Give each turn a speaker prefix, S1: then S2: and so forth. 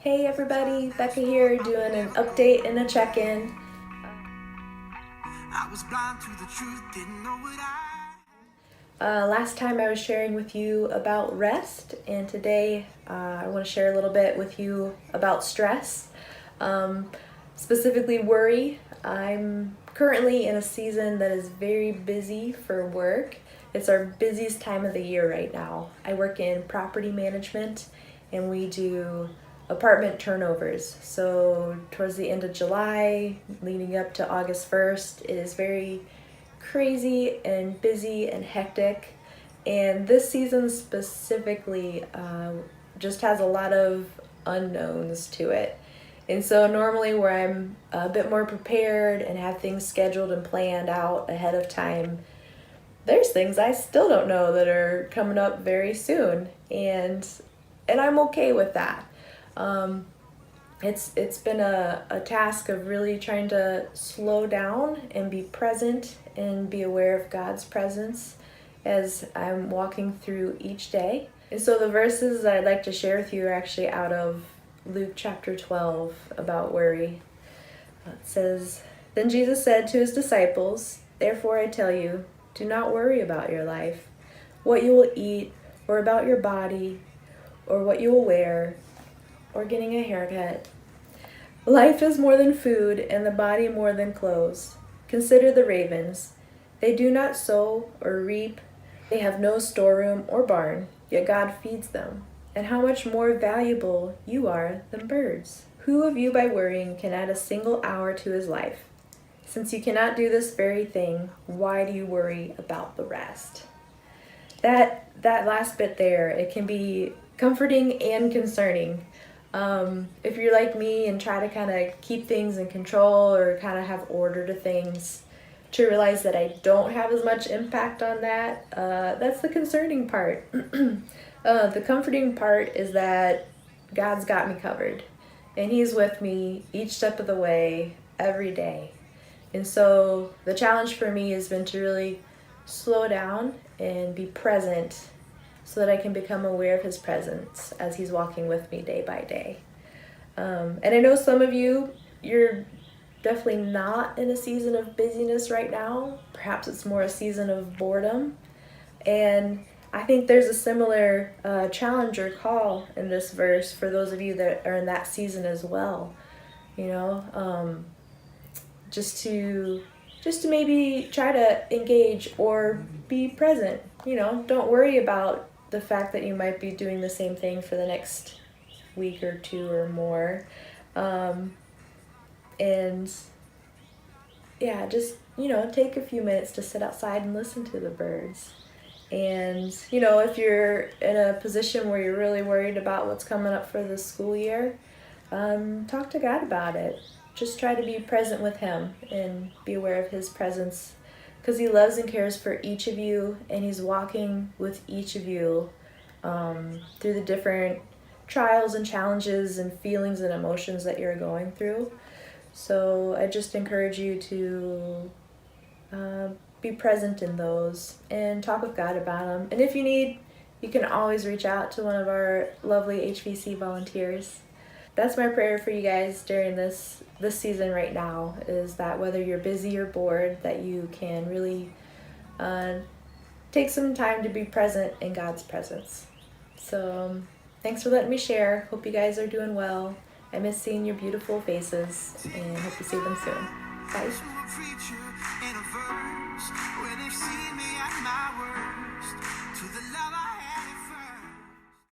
S1: Hey everybody, Becca here doing an update and a check-in.
S2: I was blind to the truth, didn't know what
S1: Last time I was sharing with you about rest, and today I want to share a little bit with you about stress, um, specifically worry. I'm currently in a season that is very busy for work. It's our busiest time of the year right now. I work in property management and we do apartment turnovers. So, towards the end of July, leading up to August 1st, it is very crazy and busy and hectic. And this season specifically just has a lot of unknowns to it. And so, normally, where I'm a bit more prepared and have things scheduled and planned out ahead of time, there's things I still don't know that are coming up very soon. And I'm okay with that. Um, it's been a task of really trying to slow down and be present and be aware of God's presence as I'm walking through each day. And so the verses that I'd like to share with you are actually out of Luke chapter 12 about worry. It says, "Then Jesus said to his disciples, 'Therefore I tell you, do not worry about your life, what you will eat, or about your body, or what you will wear, or getting a haircut. Life is more than food, and the body more than clothes. Consider the ravens. They do not sow or reap, they have no storeroom or barn, yet God feeds them. And how much more valuable you are than birds. Who of you by worrying can add a single hour to his life? Since you cannot do this very thing, why do you worry about the rest?'" That last bit there, it can be comforting and concerning. If you're like me and try to kind of keep things in control or kind of have order to things, to realize that I don't have as much impact on that, that's the concerning part. The comforting part is that God's got me covered, and He's with me each step of the way, every day. And so the challenge for me has been to really slow down and be present so that I can become aware of His presence as He's walking with me day by day. And I know some of you, you're definitely not in a season of busyness right now. Perhaps it's more a season of boredom. And I think there's a similar challenge or call in this verse for those of you that are in that season as well. You know, just to maybe try to engage or be present. You know, don't worry about the fact that you might be doing the same thing for the next week or two or more. And yeah, just, take a few minutes to sit outside and listen to the birds. And, if you're in a position where you're really worried about what's coming up for the school year, talk to God about it. Just try to be present with Him and be aware of His presence, because He loves and cares for each of you, and He's walking with each of you through the different trials and challenges and feelings and emotions that you're going through. So I just encourage you to be present in those and talk with God about them. And if you need, you can always reach out to one of our lovely HVC volunteers. That's my prayer for you guys during this season right now, is that whether you're busy or bored, that you can really take some time to be present in God's presence. So thanks for letting me share. Hope you guys are doing well. I miss seeing your beautiful faces and hope to see them soon. Bye.
S2: I preacher in a verse where they've seen me at my worst.